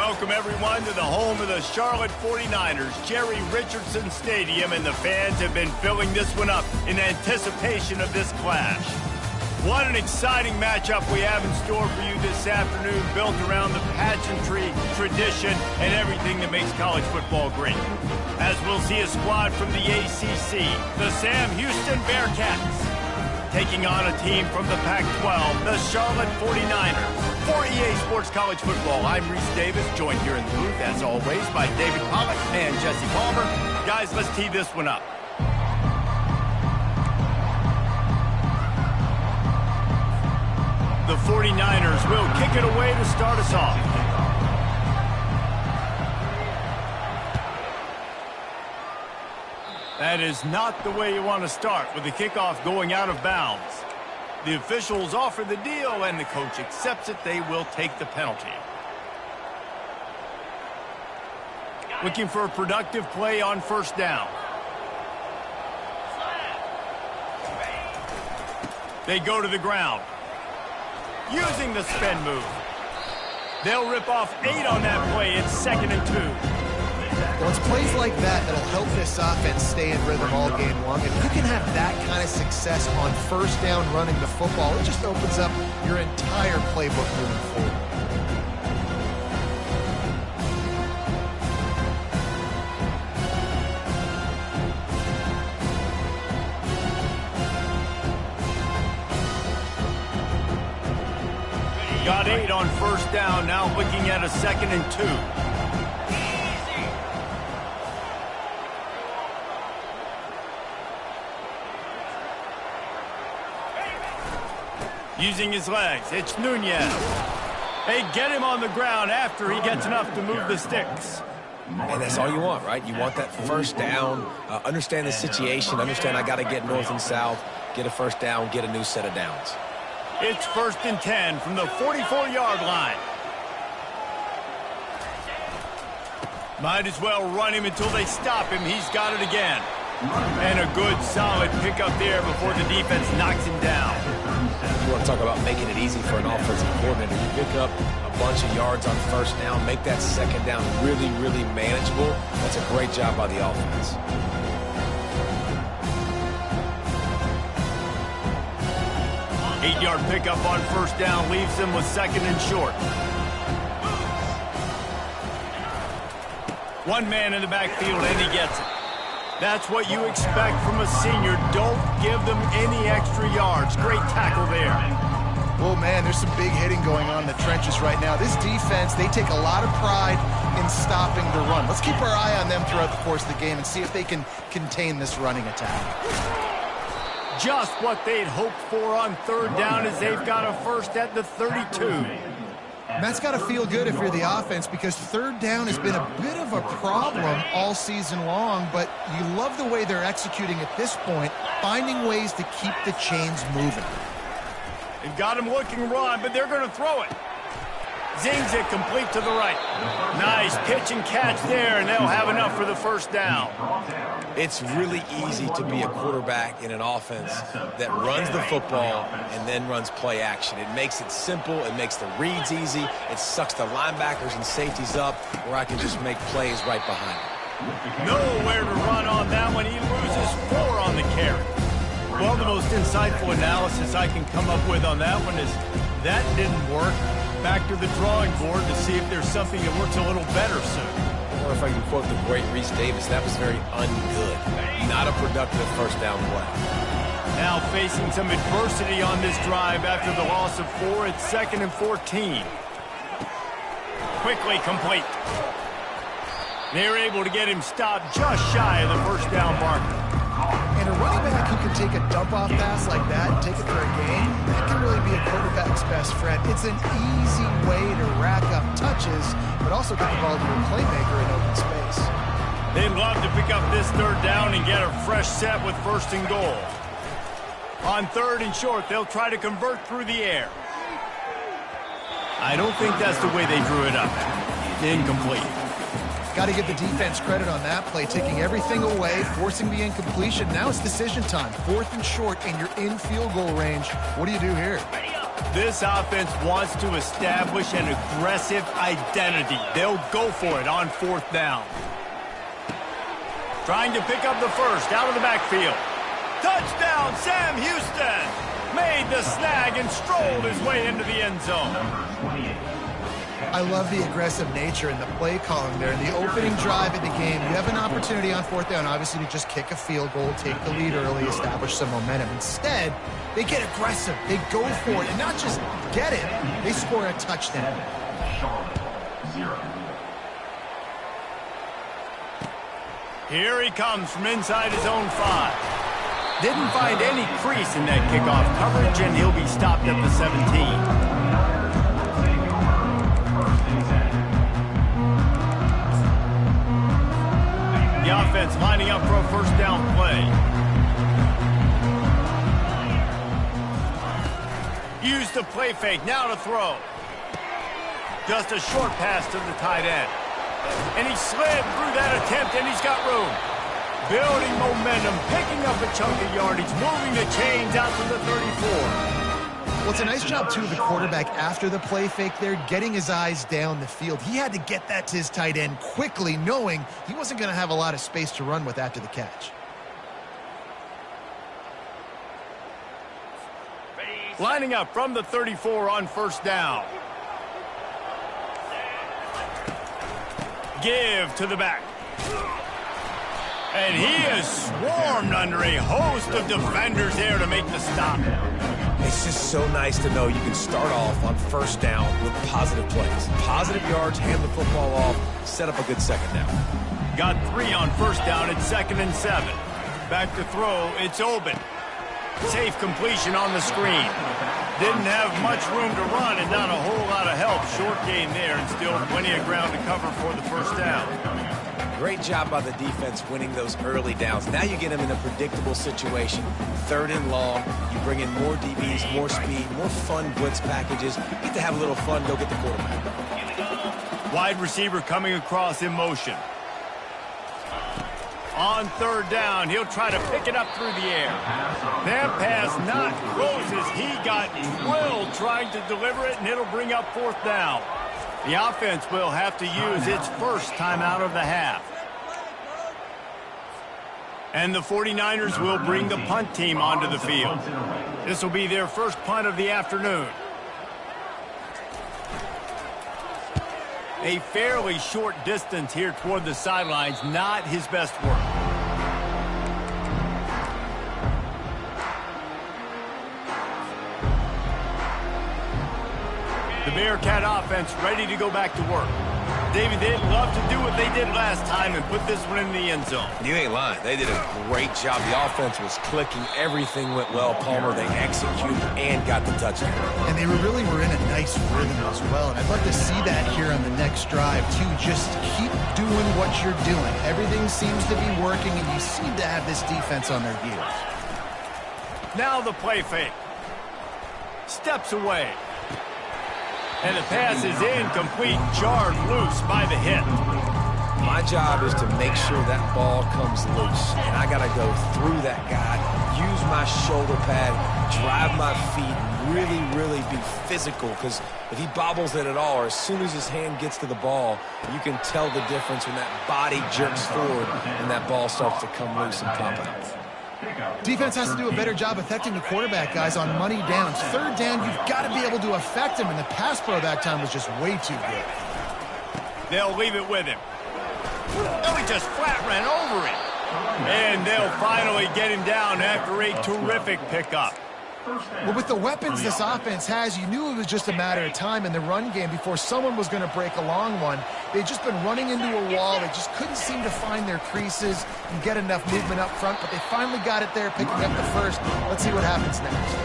Welcome, everyone, to the home of the Charlotte 49ers, Jerry Richardson Stadium, and the fans have been filling this one up in anticipation of this clash. What an exciting matchup we have in store for you this afternoon, built around the pageantry, tradition, and everything that makes college football great. As we'll see a squad from the ACC, the Sam Houston Bearcats, taking on a team from the Pac-12, the Charlotte 49ers. For EA Sports College Football, I'm Reese Davis, joined here in the booth, as always, by David Pollack and Jesse Palmer. Guys, let's tee this one up. The 49ers will kick it away to start us off. That is not the way you want to start, with the kickoff going out of bounds. The officials offer the deal, and the coach accepts it. They will take the penalty. Looking for a productive play on first down. They go to the ground. Using the spin move. They'll rip off 8 on that play. It's 2nd and 2. Well, it's plays like that that'll help this offense stay in rhythm all game long. If you can have that kind of success on first down running the football, it just opens up your entire playbook moving forward. Got 8 on first down, now looking at a 2nd and 2. Using his legs, it's Nunez. They get him on the ground after he gets enough to move the sticks. And that's all you want, right? You want that first down, understand the situation, understand I got to get north and south, get a first down, get a new set of downs. It's 1st and 10 from the 44-yard line. Might as well run him until they stop him. He's got it again. And a good, solid pickup there before the defense knocks him down. You want to talk about making it easy for an offensive coordinator. You pick up a bunch of yards on first down, make that second down really, really manageable. That's a great job by the offense. Eight-yard pickup on first down leaves them with 2nd and short. One man in the backfield, and he gets it. That's what you expect from a senior. Don't give them any extra yards. Great tackle there. Oh, man, there's some big hitting going on in the trenches right now. This defense, they take a lot of pride in stopping the run. Let's keep our eye on them throughout the course of the game and see if they can contain this running attack. Just what they'd hoped for on third down, as they've got a first at the 32. And that's got to feel good if you're the offense, because third down has been a bit of a problem all season long, but you love the way they're executing at this point, finding ways to keep the chains moving. They've got him looking run, but they're going to throw it. Zings it complete to the right. Nice pitch and catch there, and they'll have enough for the first down. It's really easy to be a quarterback in an offense that runs the football and then runs play action. It makes it simple. It makes the reads easy. It sucks the linebackers and safeties up where I can just make plays right behind it. Nowhere to run on that one. He loses 4 on the carry. Well, the most insightful analysis I can come up with on that one is that didn't work. Back to the drawing board to see if there's something that works a little better soon. Or if I can quote the great Reese Davis, that was very ungood. Not a productive first down play. Now facing some adversity on this drive after the loss of 4. It's 2nd and 14. Quickly complete. They're able to get him stopped just shy of the first down marker. And a running back who can take a dump-off pass like that and take it for a gain, that can really be a quarterback's best friend. It's an easy way to rack up touches, but also get the ball to a playmaker in open space. They'd love to pick up this third down and get a fresh set with 1st and goal. On 3rd and short, they'll try to convert through the air. I don't think that's the way they drew it up. Incomplete. Got to give the defense credit on that play, taking everything away, forcing the incompletion. Now it's decision time. 4th and short, and you're in field goal range. What do you do here? This offense wants to establish an aggressive identity. They'll go for it on 4th down. Trying to pick up the first out of the backfield. Touchdown, Sam Houston! Made the snag and strolled his way into the end zone. I love the aggressive nature and the play calling there. In the opening drive of the game, you have an opportunity on 4th down, obviously, to just kick a field goal, take the lead early, establish some momentum. Instead, they get aggressive. They go for it, and not just get it, they score a touchdown. Here he comes from inside his own 5. Didn't find any crease in that kickoff coverage, and he'll be stopped at the 17. The offense lining up for a 1st down play. Use the play fake, now to throw. Just a short pass to the tight end. And he slid through that attempt, and he's got room. Building momentum, picking up a chunk of yardage, moving the chains out to the 34. Well, it's a nice job, too, of the quarterback after the play fake there, getting his eyes down the field. He had to get that to his tight end quickly, knowing he wasn't going to have a lot of space to run with after the catch. Lining up from the 34 on 1st down. Give to the back. And he is swarmed under a host of defenders there to make the stop. It's just so nice to know you can start off on 1st down with positive plays. Positive yards, hand the football off, set up a good 2nd down. Got 3 on 1st down, it's 2nd and 7. Back to throw, it's Oben. Safe completion on the screen. Didn't have much room to run and not a whole lot of help. Short gain there and still plenty of ground to cover for the 1st down. Great job by the defense winning those early downs. Now you get them in a predictable situation. 3rd and long, you bring in more DBs, more speed, more fun blitz packages. You get to have a little fun, go get the quarterback. Wide receiver coming across in motion. On 3rd down, he'll try to pick it up through the air. That pass not close as he got drilled trying to deliver it, and it'll bring up 4th down. The offense will have to use its first timeout of the half. And the 49ers will bring the punt team onto the field. This will be their first punt of the afternoon. A fairly short distance here toward the sidelines, not his best work. The Bearcat offense ready to go back to work. David, they'd love to do what they did last time and put this one in the end zone. You ain't lying. They did a great job. The offense was clicking. Everything went well. Palmer, they executed and got the touchdown. And they really were in a nice rhythm as well. And I'd love to see that here on the next drive, too. Just keep doing what you're doing. Everything seems to be working, and you seem to have this defense on their heels. Now the play fake. Steps away. And the pass is incomplete, jarred loose by the hit. My job is to make sure that ball comes loose. And I got to go through that guy, use my shoulder pad, drive my feet, really be physical. Because if he bobbles it at all, or as soon as his hand gets to the ball, you can tell the difference when that body jerks forward and that ball starts to come loose and pop out. Defense has to do a better job affecting the quarterback, guys, on money downs. 3rd down, you've got to be able to affect him, and the pass pro that time was just way too good. They'll leave it with him. Oh, he just flat ran over it. And they'll finally get him down after a terrific pickup. Well, with the weapons this offense has, you knew it was just a matter of time in the run game before someone was going to break a long one. They'd just been running into a wall. They just couldn't seem to find their creases and get enough movement up front, but they finally got it there, picking up the first. Let's see what happens next.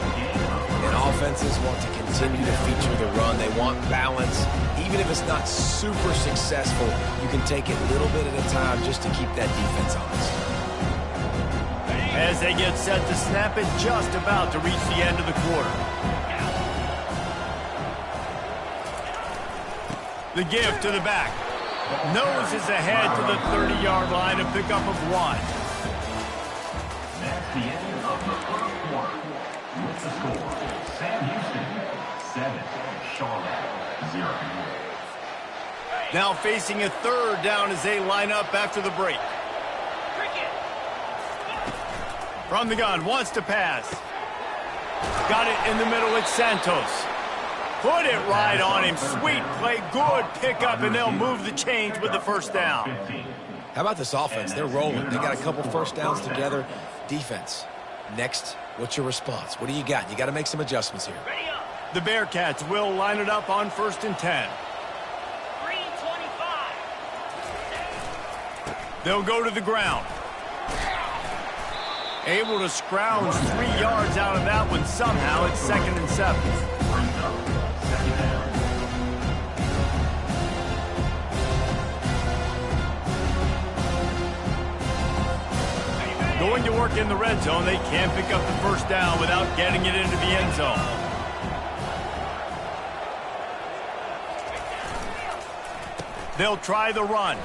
And offenses want to continue to feature the run. They want balance. Even if it's not super successful, you can take it a little bit at a time just to keep that defense honest. As they get set to snap it, just about to reach the end of the quarter. The give to the back. Nose is ahead to the 30-yard line, a pickup of 1. That's the end of the first quarter. With the score, Sam Houston Now facing a third down as they line up after the break. From the gun, wants to pass. Got it in the middle, it's Santos. Put it right on him. Sweet play, good pickup, and they'll move the chains with the first down. How about this offense? They're rolling. They got a couple first downs together. Defense. Next, what's your response? What do you got? You got to make some adjustments here. The Bearcats will line it up on 1st and 10. They'll go to the ground. Able to scrounge 3 yards out of that one somehow. It's 2nd and 7. Going to work in the red zone. They can't pick up the first down without getting it into the end zone. They'll try the run.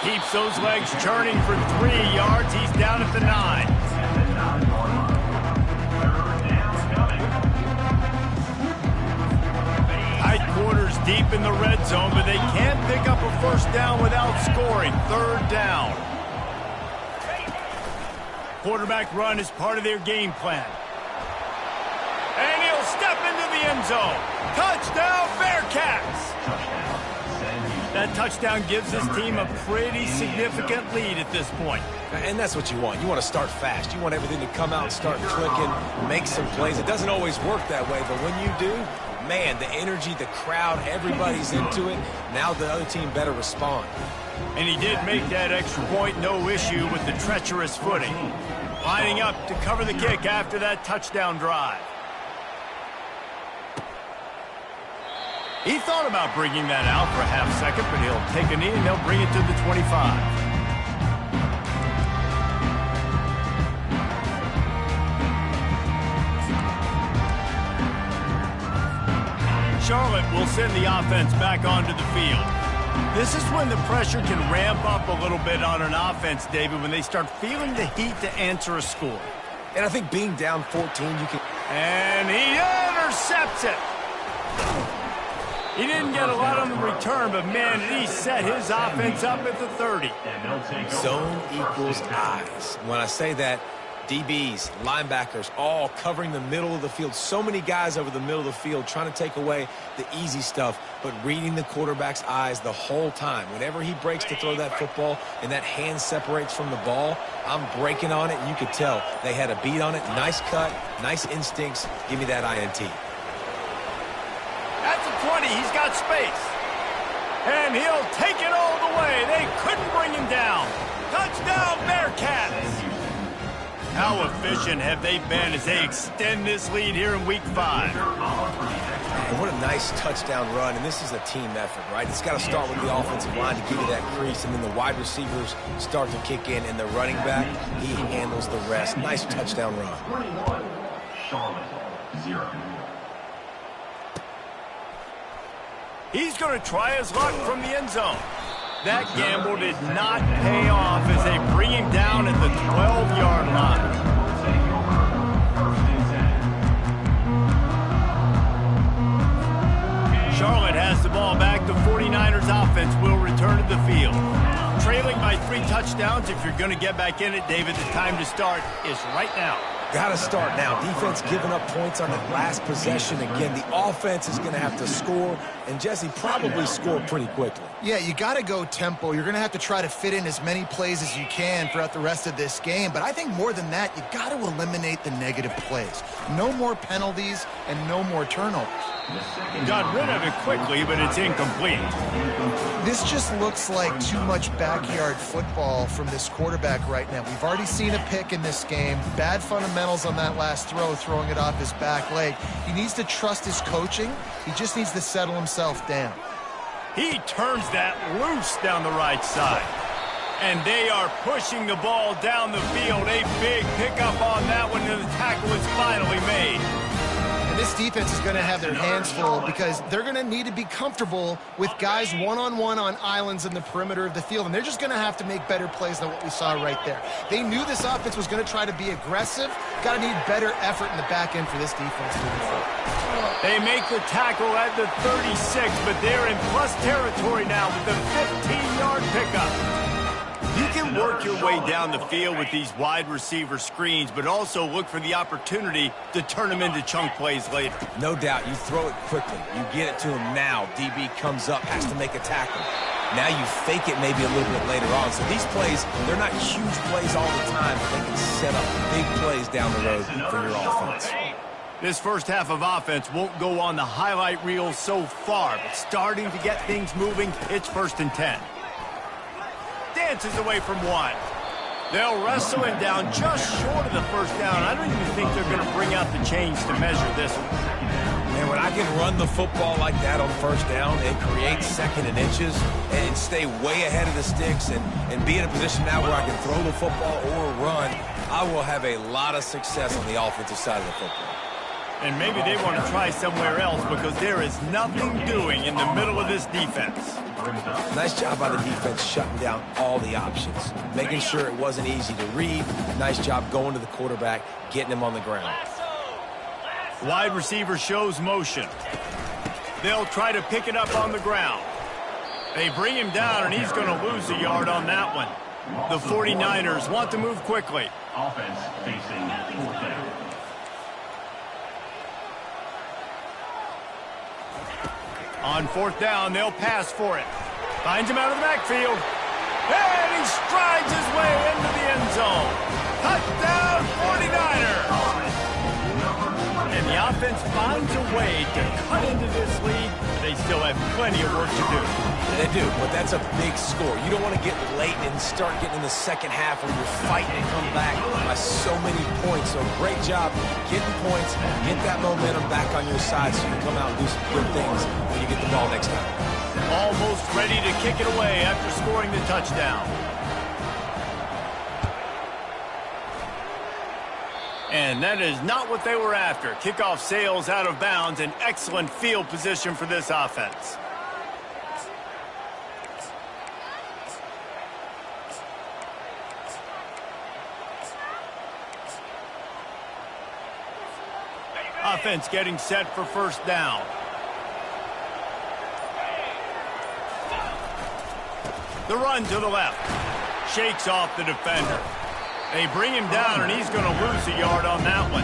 Keeps those legs churning for 3 yards. He's down at the 9. Tight quarters deep in the red zone, but they can't pick up a first down without scoring. 3rd down. Quarterback run is part of their game plan. And he'll step into the end zone. Touchdown, Bearcats! That touchdown gives his team a pretty significant lead at this point. And that's what you want. You want to start fast. You want everything to come out and start clicking, make some plays. It doesn't always work that way, but when you do, man, the energy, the crowd, everybody's into it. Now the other team better respond. And he did make that extra point, no issue with the treacherous footing. Lining up to cover the kick after that touchdown drive. He thought about bringing that out for a half second, but he'll take a knee and they'll bring it to the 25. Charlotte will send the offense back onto the field. This is when the pressure can ramp up a little bit on an offense, David, when they start feeling the heat to answer a score. And I think being down 14, you can... And he intercepts it. He didn't get a lot on the return, but, man, he set his offense up at the 30. Zone equals eyes. When I say that, DBs, linebackers, all covering the middle of the field. So many guys over the middle of the field trying to take away the easy stuff, but reading the quarterback's eyes the whole time. Whenever he breaks to throw that football and that hand separates from the ball, I'm breaking on it, and you could tell they had a beat on it. Nice cut, nice instincts. Give me that INT. At the 20, he's got space. And he'll take it all the way. They couldn't bring him down. Touchdown, Bearcats! How efficient have they been as they extend this lead here in Week 5? And what a nice touchdown run, and this is a team effort, right? It's got to start with the offensive line to give you that crease, and then the wide receivers start to kick in, and the running back, he handles the rest. Nice touchdown run. 21, Charlotte, 0. He's going to try his luck from the end zone. That gamble did not pay off as they bring him down at the 12-yard line. Charlotte has the ball back. The 49ers offense will return to the field. Trailing by 3 touchdowns. If you're going to get back in it, David, the time to start is right now. Got to start now. Defense giving up points on that last possession. Again, the offense is going to have to score, and Jesse probably score pretty quickly. Yeah, you got to go tempo. You're going to have to try to fit in as many plays as you can throughout the rest of this game. But I think more than that, you got to eliminate the negative plays. No more penalties and no more turnovers. Got rid of it quickly, but it's incomplete. This just looks like too much backyard football from this quarterback right now. We've already seen a pick in this game. Bad fundamentals on that last throw, throwing it off his back leg. He needs to trust his coaching. He just needs to settle himself down. He turns that loose down the right side. And they are pushing the ball down the field. A big pickup on that one, and the tackle is finally made. And this defense is going to have their hands full because they're going to need to be comfortable with guys one-on-one on islands in the perimeter of the field, and they're just going to have to make better plays than what we saw right there. They knew this offense was going to try to be aggressive. Got to need better effort in the back end for this defense moving forward. They make the tackle at the 36, but they're in plus territory now with the 15-yard pickup. You can work your way down the field with these wide receiver screens, but also look for the opportunity to turn them into chunk plays later. No doubt, you throw it quickly. You get it to him now. DB comes up, has to make a tackle. Now you fake it maybe a little bit later on. So these plays, they're not huge plays all the time, but they can set up big plays down the road for your offense. This first half of offense won't go on the highlight reel so far, but starting to get things moving, it's 1st and 10. Dances away from one. They'll wrestle him down just short of the first down. I don't even think they're going to bring out the chains to measure this one. And when I can run the football like that on 1st down and create 2nd and inches and stay way ahead of the sticks and be in a position now where I can throw the football or run, I will have a lot of success on the offensive side of the football. And maybe they want to try somewhere else because there is nothing doing in the middle of this defense. Nice job by the defense shutting down all the options, making sure it wasn't easy to read. Nice job going to the quarterback, getting him on the ground. Wide receiver shows motion. They'll try to pick it up on the ground. They bring him down, and he's going to lose a yard on that one. The 49ers want to move quickly. Offense facing 4th down. On 4th down, they'll pass for it. Finds him out of the backfield. And he strides his way into the end zone. Touchdown, 49ers! And the offense finds a way to cut into this lead, but they still have plenty of work to do. They do, but that's a big score. You don't want to get late and start getting in the second half where you're fighting and come back by so many points. So great job getting points, get that momentum back on your side so you can come out and do some good things when you get the ball next time. Almost ready to kick it away after scoring the touchdown. And that is not what they were after. Kickoff sails out of bounds, an excellent field position for this offense. Offense getting set for 1st down. The run to the left. Shakes off the defender. They bring him down, and he's going to lose a yard on that one.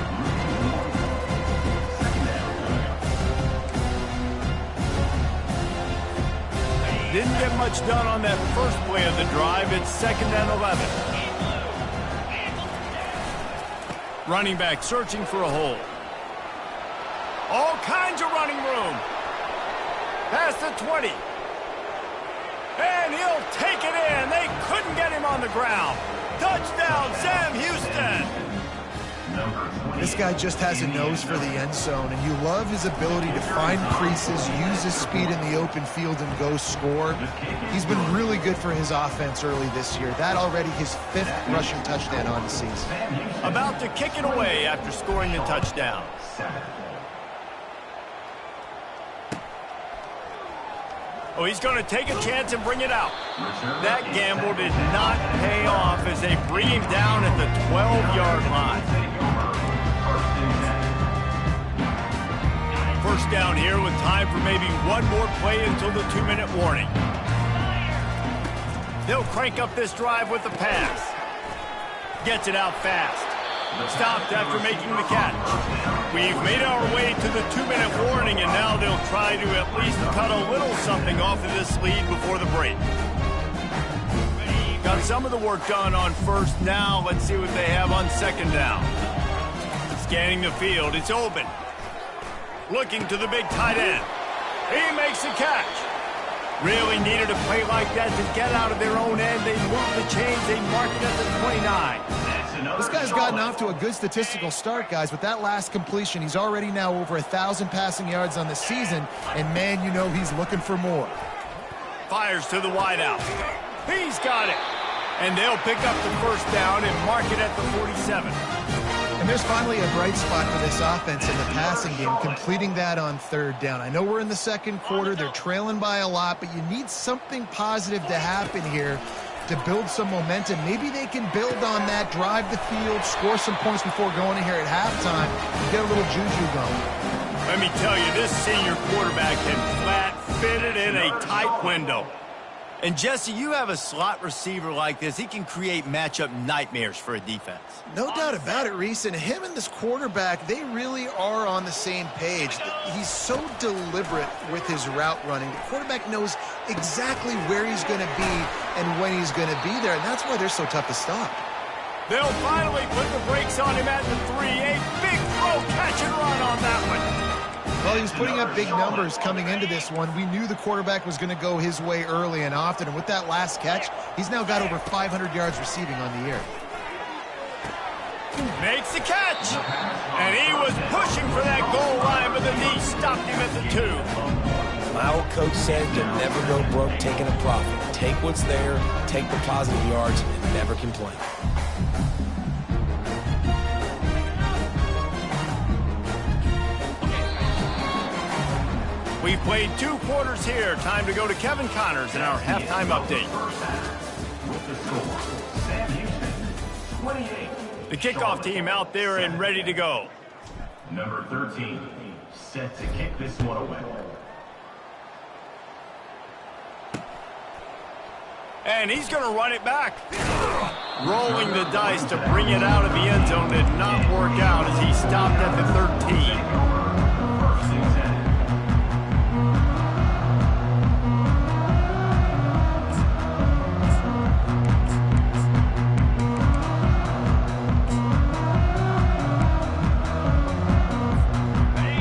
Didn't get much done on that first play of the drive. It's 2nd and 11. Running back searching for a hole. All kinds of running room. Past the 20. And he'll take it in. They couldn't get him on the ground. Touchdown, Sam Houston. This guy just has a nose for the end zone, and you love his ability to find creases, use his speed in the open field, and go score. He's been really good for his offense early this year. That already his 5th rushing touchdown on the season. About to kick it away after scoring the touchdown. Oh, he's going to take a chance and bring it out. That gamble did not pay off as they bring him down at the 12-yard line. 1st down here with time for maybe one more play until the 2-minute warning. They'll crank up this drive with the pass. Gets it out fast. Stopped after making the catch. We've made our way to the 2-minute warning, and now they'll try to at least cut a little something off of this lead before the break. Got some of the work done on 1st. Now let's see what they have on 2nd down. Scanning the field. It's open. Looking to the big tight end. He makes the catch. Really needed a play like that to get out of their own end. They move the chains. They mark it at the 29. This guy's gotten off to a good statistical start, guys. With that last completion, he's already now over 1,000 passing yards on the season, and man, you know he's looking for more. Fires to the wideout. He's got it. And they'll pick up the 1st down and mark it at the 47. And And there's finally a bright spot for this offense in the passing game, completing that on third down. I know we're in the second quarter. They're trailing by a lot, but you need something positive to happen here to build some momentum. Maybe they can build on that, drive the field, score some points before going in here at halftime, and get a little juju going. Let me tell you, this senior quarterback can flat fit it in a tight window. And, Jesse, you have a slot receiver like this, he can create matchup nightmares for a defense. No doubt about it, Reese. And him and this quarterback, they really are on the same page. He's so deliberate with his route running. The quarterback knows exactly where he's going to be and when he's going to be there, and that's why they're so tough to stop. They'll finally put the brakes on him at the 3. A big throw, catch and run on that one. Well, he was putting up big numbers coming into this one. We knew the quarterback was going to go his way early and often, and with that last catch, he's now got over 500 yards receiving on the year. Makes the catch, and he was pushing for that goal line, but the knee stopped him at the 2. My old coach said you'll never go broke taking a profit. Take what's there, take the positive yards, and never complain. We've played 2 quarters here. Time to go to Kevin Connors in our halftime update. The kickoff team out there and ready to go. Number 13, set to kick this one away. And he's going to run it back. Rolling the dice to bring it out of the end zone did not work out as he stopped at the 13.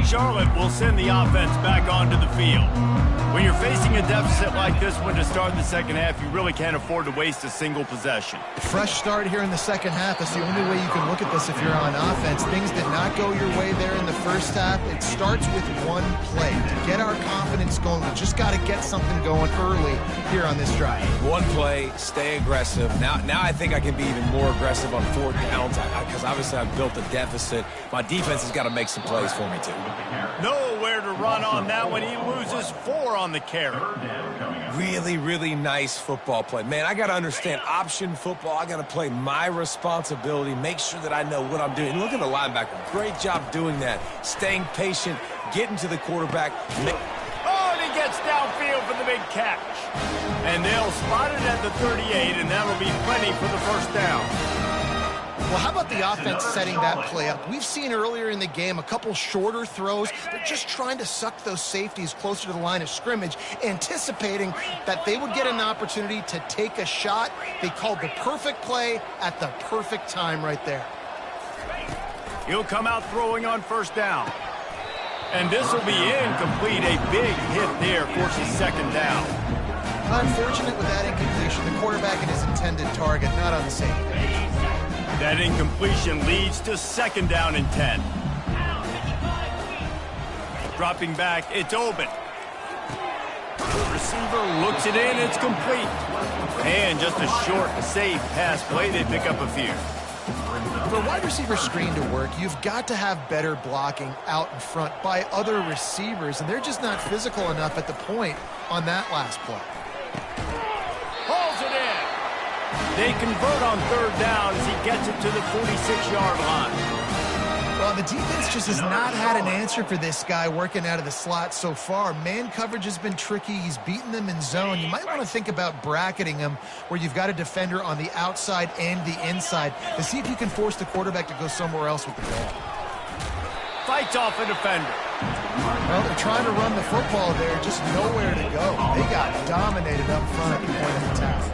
Charlotte will send the offense back onto the field. When you're facing a deficit like this one to start the second half, you really can't afford to waste a single possession. Fresh start here in the second half. That's the only way you can look at this if you're on offense. Things did not go your way there in the first half. It starts with one play. To get our confidence going, we just got to get something going early here on this drive. One play, stay aggressive. Now I think I can be even more aggressive on 4th downs because obviously I've built a deficit. My defense has got to make some plays for me, too. Nowhere to run on that one. He loses 4 on the carry. Really, really nice football play. Man, I got to understand option football. I got to play my responsibility, make sure that I know what I'm doing. Look at the linebacker. Great job doing that. Staying patient, getting to the quarterback. Oh, and he gets downfield for the big catch. And they'll spot it at the 38, and that'll be plenty for the first down. Well, how about the offense setting that play up? We've seen earlier in the game a couple shorter throws. They're just trying to suck those safeties closer to the line of scrimmage, anticipating that they would get an opportunity to take a shot. They called the perfect play at the perfect time right there. He'll come out throwing on first down. And this will be incomplete. A big hit there forces second down. Unfortunate with that incompletion. The quarterback and his intended target not on the same page. That incompletion leads to second down and 10. Dropping back, it's open. Receiver looks it in, it's complete. And just a short, safe pass play, they pick up a few. For a wide receiver screen to work, you've got to have better blocking out in front by other receivers, and they're just not physical enough at the point on that last play. Hauls it in. They convert on third down as he gets it to the 46-yard line. Well, the defense just has not had an answer for this guy working out of the slot so far. Man coverage has been tricky. He's beaten them in zone. You might want to think about bracketing him where you've got a defender on the outside and the inside to see if you can force the quarterback to go somewhere else with the ball. Fights off a defender. Well, they're trying to run the football there, just nowhere to go. They got dominated up front at the point of attack.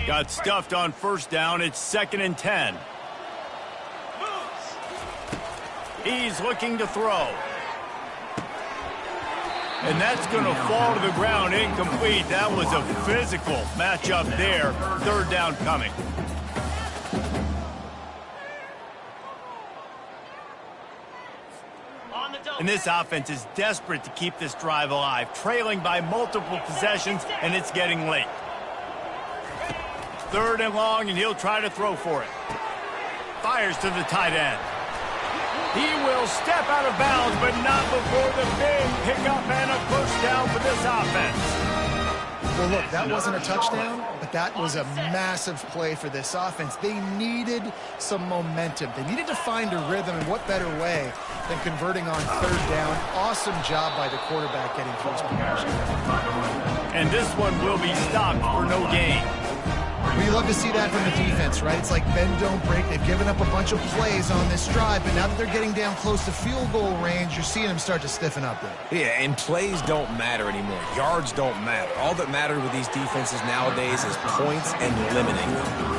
Got stuffed on first down. It's 2nd and 10. He's looking to throw. And that's going to fall to the ground incomplete. That was a physical matchup there. Third down coming. And this offense is desperate to keep this drive alive, trailing by multiple possessions, and it's getting late. 3rd and long, and he'll try to throw for it. Fires to the tight end. He will step out of bounds, but not before the big pickup and a first down for this offense. Well, look, that wasn't a touchdown, but that was a massive play for this offense. They needed some momentum. They needed to find a rhythm, and what better way than converting on 3rd down. Awesome job by the quarterback getting through his progression. And this one will be stopped for no gain. We love to see that from the defense, right? It's like bend, don't break. They've given up a bunch of plays on this drive, but now that they're getting down close to field goal range, you're seeing them start to stiffen up there. Yeah, and plays don't matter anymore. Yards don't matter. All that matters with these defenses nowadays is points and limiting them.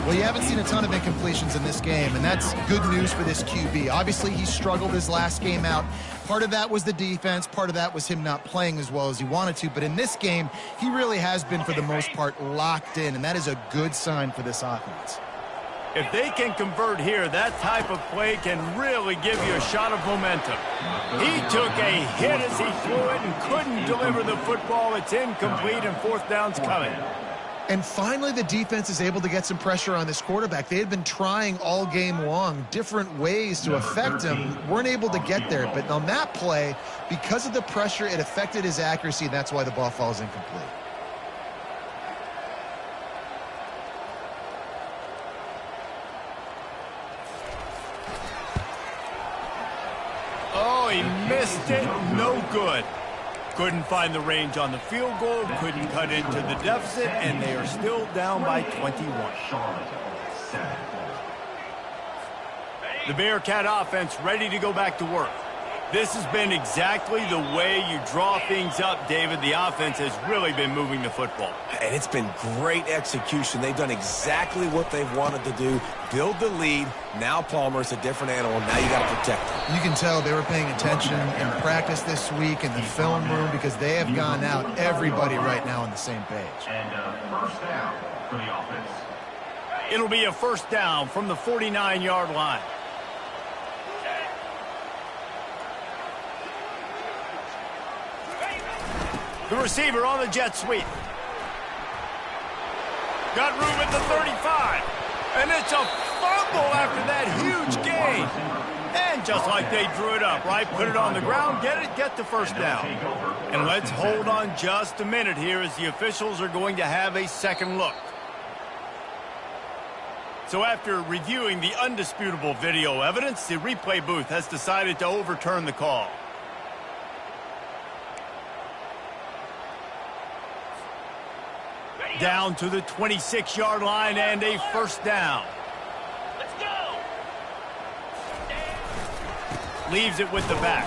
Well, you haven't seen a ton of incompletions in this game, and that's good news for this QB. Obviously, he struggled his last game out. Part of that was the defense. Part of that was him not playing as well as he wanted to. But in this game, he really has been, for the most part, locked in, and that is a good sign for this offense. If they can convert here, that type of play can really give you a shot of momentum. He took a hit as he threw it and couldn't deliver the football. It's incomplete, and 4th down's coming. And finally, the defense is able to get some pressure on this quarterback. They had been trying all game long different ways to affect him. Weren't able to get there. But on that play, because of the pressure, it affected his accuracy, and that's why the ball falls incomplete. Oh, he missed it. No good. Couldn't find the range on the field goal, couldn't cut into the deficit, and they are still down by 21. The Bearcat offense ready to go back to work. This has been exactly the way you draw things up, David. The offense has really been moving the football. And it's been great execution. They've done exactly what they've wanted to do. Build the lead. Now Palmer's a different animal. Now you got to protect him. You can tell they were paying attention in practice this week in the film room, because they have gone out, everybody right now on the same page. And first down for the offense. It'll be a first down from the 49-yard line. The receiver on the jet sweep. Got room at the 35. And it's a fumble after that huge gain. And just like they drew it up, right? Put it on the ground, get the first down. And let's hold on just a minute here as the officials are going to have a second look. So after reviewing the undisputable video evidence, the replay booth has decided to overturn the call. Down to the 26-yard line and a first down. Let's go. Leaves it with the back.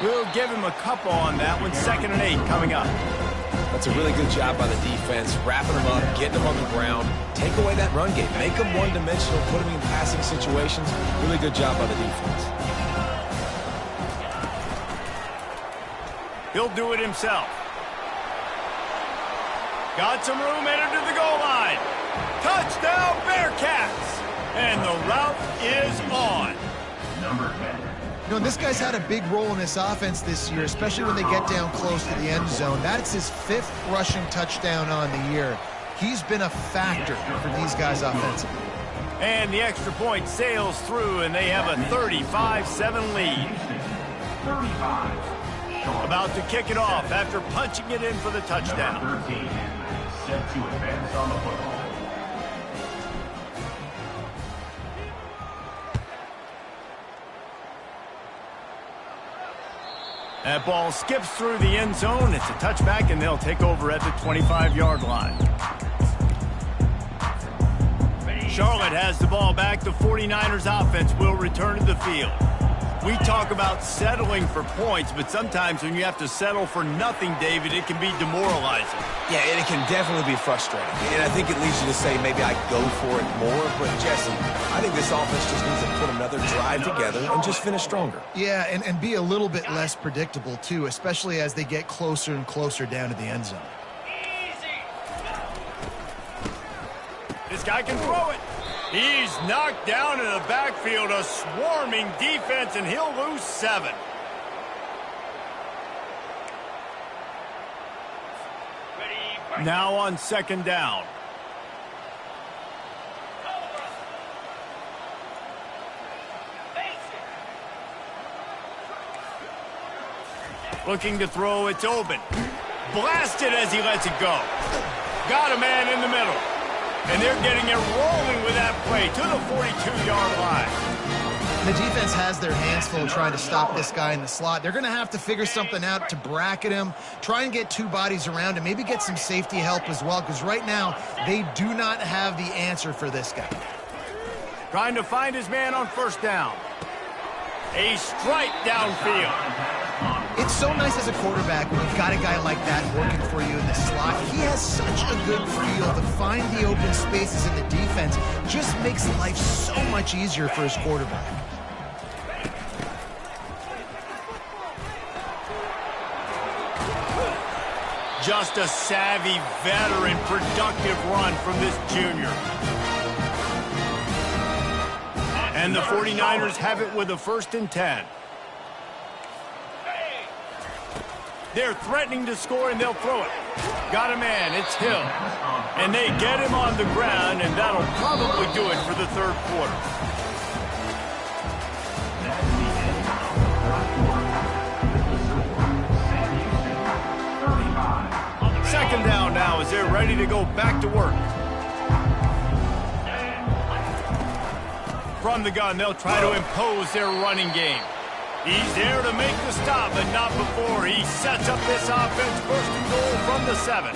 We'll give him a couple on that one. 2nd and 8 coming up. That's a really good job by the defense, wrapping them up, getting them on the ground, take away that run game, make them one-dimensional, put them in passing situations. Really good job by the defense. He'll do it himself. Got some room, headed to the goal line. Touchdown, Bearcats! And the route is on. Number 10. You know, this guy's had a big role in this offense this year, especially when they get down close to the end zone. That's his 5th rushing touchdown on the year. He's been a factor for these guys offensively. And the extra point sails through, and they have a 35-7 lead. 35. About to kick it off after punching it in for the touchdown. Number 13. Set to advance on the football. That ball skips through the end zone. It's a touchback, and they'll take over at the 25-yard line. Charlotte has the ball back. The 49ers offense will return to the field. We talk about settling for points, but sometimes when you have to settle for nothing, David, it can be demoralizing. Yeah, and it can definitely be frustrating. And I think it leads you to say maybe I go for it more. But, Jesse, I think this offense just needs to put another drive together and just finish stronger. Yeah, and be a little bit less predictable, too, especially as they get closer and closer down to the end zone. This guy can throw it. He's knocked down in the backfield, a swarming defense, and he'll lose 7. Now on second down. Looking to throw, it's open. Blasted as he lets it go. Got a man in the middle. And they're getting it rolling with that play to the 42-yard line. The defense has their hands full trying to stop this guy in the slot. They're going to have to figure something out to bracket him, try and get two bodies around him, maybe get some safety help as well, because right now they do not have the answer for this guy. Trying to find his man on first down. A strike downfield. It's so nice as a quarterback when you've got a guy like that working for you in the slot. He has such a good feel to find the open spaces in the defense. Just makes life so much easier for his quarterback. Just a savvy, veteran, productive run from this junior. And the 49ers have it with a 1st and 10. They're threatening to score, and they'll throw it. Got a man, it's Hill. And they get him on the ground, and that'll probably do it for the third quarter. Second down now as they're ready to go back to work. From the gun, they'll try to impose their running game. He's there to make the stop, but not before he sets up this offense. 1st and goal from the 7.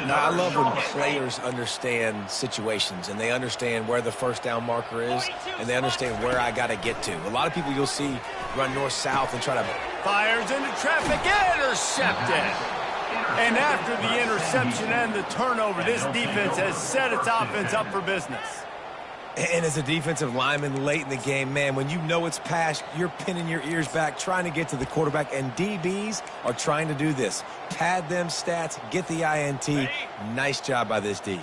Now, I love when players understand situations, and they understand where the first down marker is, and they understand where I got to get to. A lot of people you'll see run north-south and try to... Fires into traffic, intercepted. And after the interception and the turnover, this defense has set its offense up for business. And as a defensive lineman late in the game, man, when you know it's past, you're pinning your ears back, trying to get to the quarterback, and DBs are trying to do this. Pad them stats, get the INT. Nice job by this D.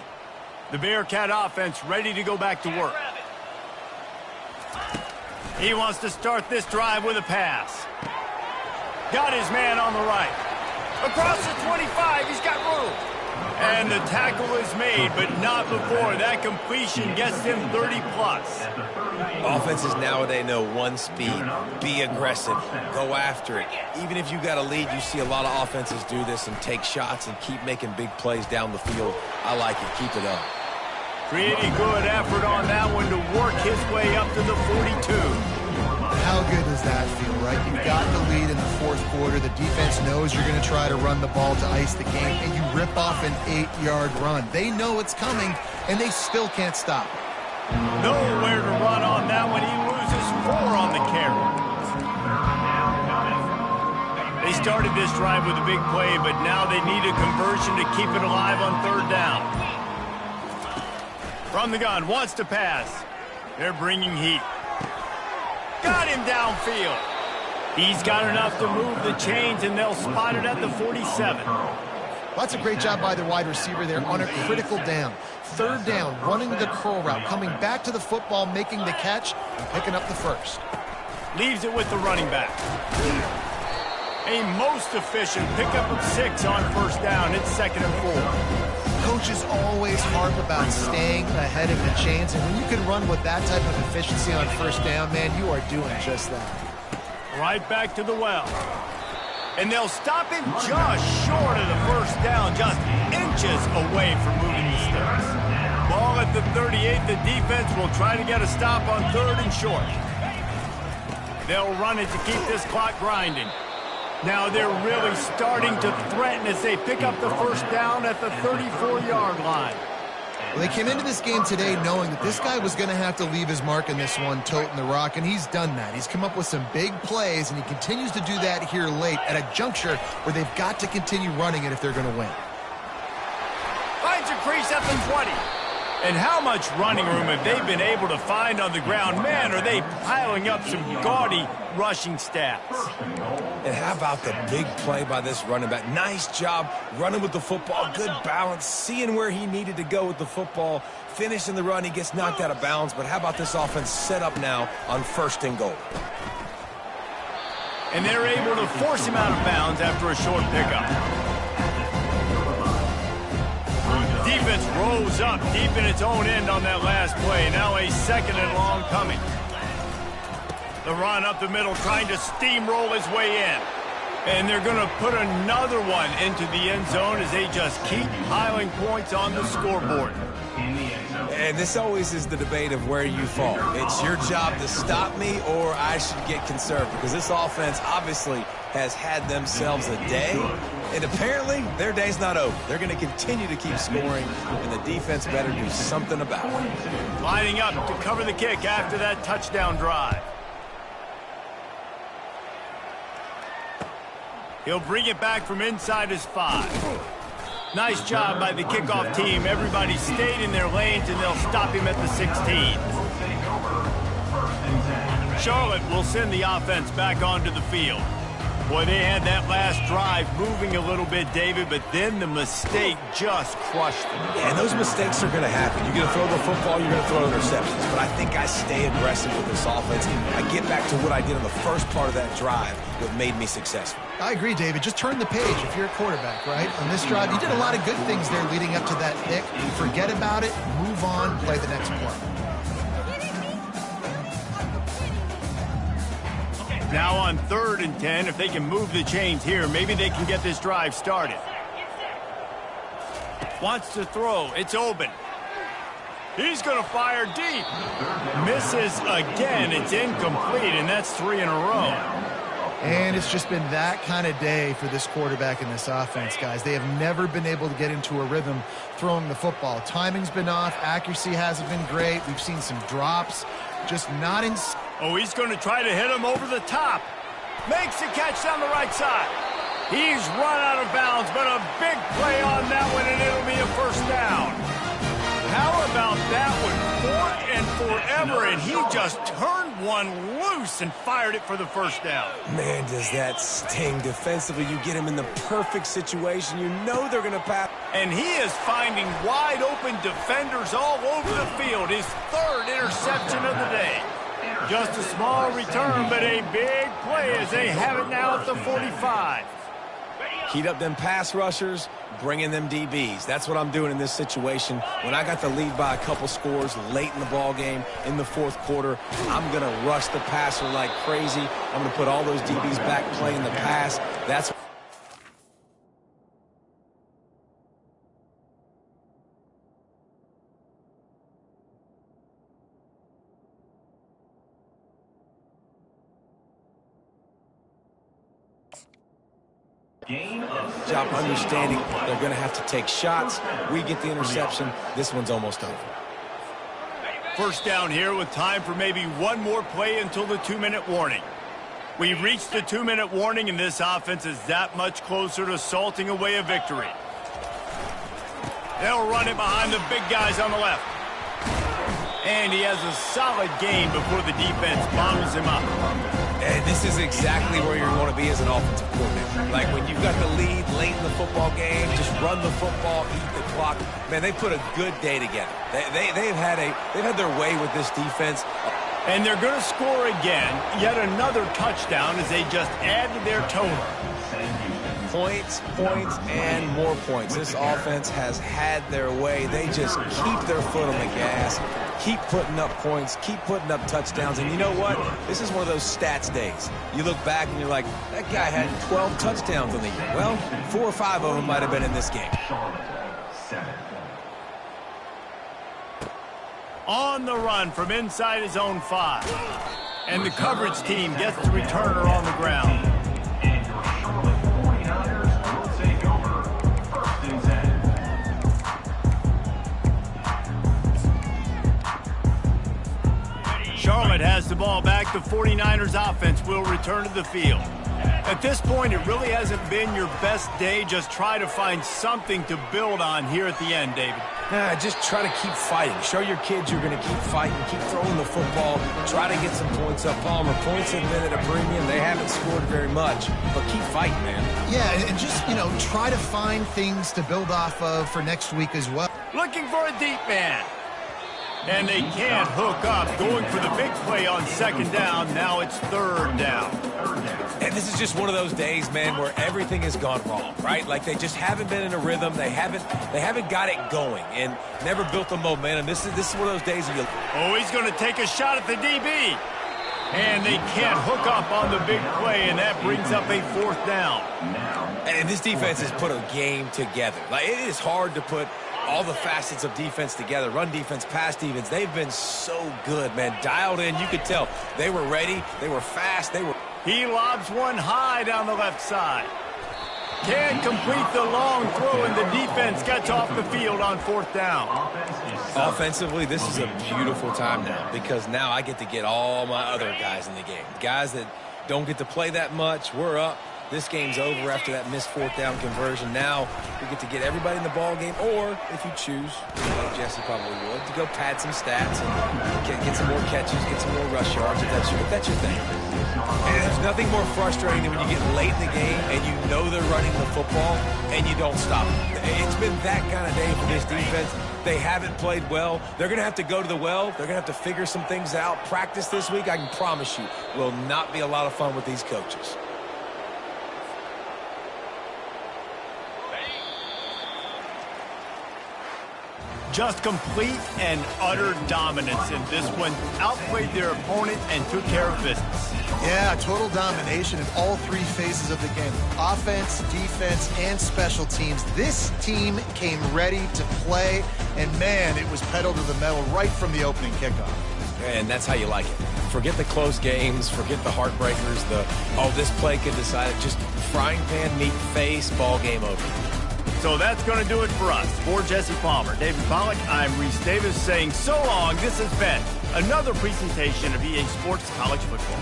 The Bearcat offense ready to go back to work. He wants to start this drive with a pass. Got his man on the right. Across the 25, he's got room. And the tackle is made, but not before. That completion gets him 30-plus. Offenses nowadays know one speed. Be aggressive. Go after it. Even if you got a lead, you see a lot of offenses do this and take shots and keep making big plays down the field. I like it. Keep it up. Pretty good effort on that one to work his way up to the 42. How good does that feel, right? You've got the lead in the 4th quarter. The defense knows you're going to try to run the ball to ice the game, and you rip off an 8-yard run. They know it's coming, and they still can't stop it. Nowhere to run on that one. He loses 4 on the carry. They started this drive with a big play, but now they need a conversion to keep it alive on 3rd down. From the gun, wants to pass. They're bringing heat. Got him downfield. He's got enough to move the chains, and they'll spot it at the 47. That's a great job by the wide receiver there on a critical down. 3rd down, running the curl route, coming back to the football, making the catch, and picking up the 1st. Leaves it with the running back. A most efficient pickup of 6 on 1st down. It's 2nd and 4. Coaches always harp about staying ahead of the chains, and when you can run with that type of efficiency on 1st down, man, you are doing just that. Right back to the well. And they'll stop him just short of the 1st down, just inches away from moving the sticks. Ball at the 38. The defense will try to get a stop on 3rd and short. They'll run it to keep this clock grinding. Now they're really starting to threaten as they pick up the 1st down at the 34-yard line. Well, they came into this game today knowing that this guy was going to have to leave his mark in this one, toting the rock, and he's done that. He's come up with some big plays, and he continues to do that here late at a juncture where they've got to continue running it if they're going to win. Finds a crease at the 20. And how much running room have they been able to find on the ground? Man, are they piling up some gaudy rushing stats. And how about the big play by this running back? Nice job running with the football, good balance, seeing where he needed to go with the football, finishing the run. He gets knocked out of bounds, but how about this offense set up now on 1st and goal? And they're able to force him out of bounds after a short pickup. defense rose up deep in its own end on that last play. Now a 2nd and long coming. The run up the middle, trying to steamroll his way in. And they're going to put another one into the end zone as they just keep piling points on the scoreboard. And this always is the debate of where you fall. It's your job to stop me, or I should get conservative, because this offense obviously has had themselves a day, and apparently their day's not over. They're going to continue to keep scoring, and the defense better do something about it. Lining up to cover the kick after that touchdown drive. He'll bring it back from inside his 5. Nice job by the kickoff team. Everybody stayed in their lanes, and they'll stop him at the 16. Charlotte will send the offense back onto the field. Boy, they had that last drive moving a little bit, David, but then the mistake just crushed them. Yeah, and those mistakes are going to happen. You're going to throw the football, you're going to throw interceptions. But I think I stay aggressive with this offense. I get back to what I did in the first part of that drive that made me successful. I agree, David. Just turn the page if you're a quarterback, right? On this drive, you did a lot of good things there leading up to that pick. Forget about it, move on, play the next play. Now on 3rd and 10, if they can move the chains here, maybe they can get this drive started. Wants to throw. It's open. He's going to fire deep. Misses again. It's incomplete, and that's 3 in a row. And it's just been that kind of day for this quarterback in this offense, guys. They have never been able to get into a rhythm throwing the football. Timing's been off. Accuracy hasn't been great. We've seen some drops. Just not in... Oh, he's going to try to hit him over the top. Makes the catch down the right side. He's run out of bounds, but a big play on that one, and it'll be a 1st down. How about that one? 4th and forever, and he just turned one loose and fired it for the 1st down. Man, does that sting. Defensively, you get him in the perfect situation. You know they're going to pass. And he is finding wide open defenders all over the field. His 3rd interception of the day. Just a small return, but a big play as they have it now at the 45. Heat up them pass rushers, bring in them DBs. That's what I'm doing in this situation. When I got the lead by a couple scores late in the ball game in the 4th quarter, I'm going to rush the passer like crazy. I'm going to put all those DBs back playing the pass. That's job understanding they're going to have to take shots. We get the interception. This one's almost over. 1st down here with time for maybe one more play until the 2-minute warning. We've reached the 2-minute warning, and this offense is that much closer to salting away a victory. They'll run it behind the big guys on the left. And he has a solid gain before the defense bottles him up. And this is exactly where you're going to be as an offensive coordinator. Like when you've got the lead late in the football game, just run the football, eat the clock. Man, they put a good day together. They've had their way with this defense. And they're going to score again. Yet another touchdown as they just add to their total. Points, points, and more points. This offense has had their way. They just keep their foot on the gas, keep putting up points, keep putting up touchdowns. And you know what? This is one of those stats days. You look back and you're like, that guy had 12 touchdowns on the year. Well, 4 or 5 of them might have been in this game. On the run from inside his own 5. And the coverage team gets the returner on the ground. Charlotte has the ball back. The 49ers offense will return to the field. At this point, it really hasn't been your best day. Just try to find something to build on here at the end, David. Just try to keep fighting. Show your kids you're going to keep fighting, keep throwing the football, try to get some points up. Palmer, points have been at a premium. They haven't scored very much, but keep fighting, man. Yeah, and just, try to find things to build off of for next week as well. Looking for a deep man. And they can't hook up. Going for the big play on second down. Now it's third down. And this is just one of those days, man, where everything has gone wrong, right? Like they just haven't been in a rhythm. They haven't got it going and never built the momentum. This is one of those days where you... Oh, he's going to take a shot at the DB. And they can't hook up on the big play, and that brings up a fourth down. And this defense has put a game together. Like, it is hard to put all the facets of defense together. Run defense, pass defense. They've been so good, man. Dialed in. You could tell they were ready. They were fast. He lobs one high down the left side. Can't complete the long throw, and the defense gets off the field on fourth down. Offensively, this is a beautiful time now because now I get to get all my other guys in the game. Guys that don't get to play that much, we're up. This game's over after that missed fourth down conversion. Now we get to get everybody in the ball game, or if you choose, like Jesse probably would, to go pad some stats and get some more catches, get some more rush yards if that's your thing. And there's nothing more frustrating than when you get late in the game and you know they're running the football and you don't stop them. It's been that kind of day for this defense. They haven't played well. They're going to have to go to the well. They're going to have to figure some things out. Practice this week, I can promise you, will not be a lot of fun with these coaches. Just complete and utter dominance in this one. Outplayed their opponent and took care of business. Yeah, total domination in all three phases of the game. Offense, defense, and special teams. This team came ready to play, and man, it was pedal to the metal right from the opening kickoff. And that's how you like it. Forget the close games, forget the heartbreakers, this play could decide it. Just frying pan, meet face, ball game over. So that's going to do it for us. For Jesse Palmer, David Pollack, I'm Reese Davis saying so long. This has been another presentation of EA Sports College Football.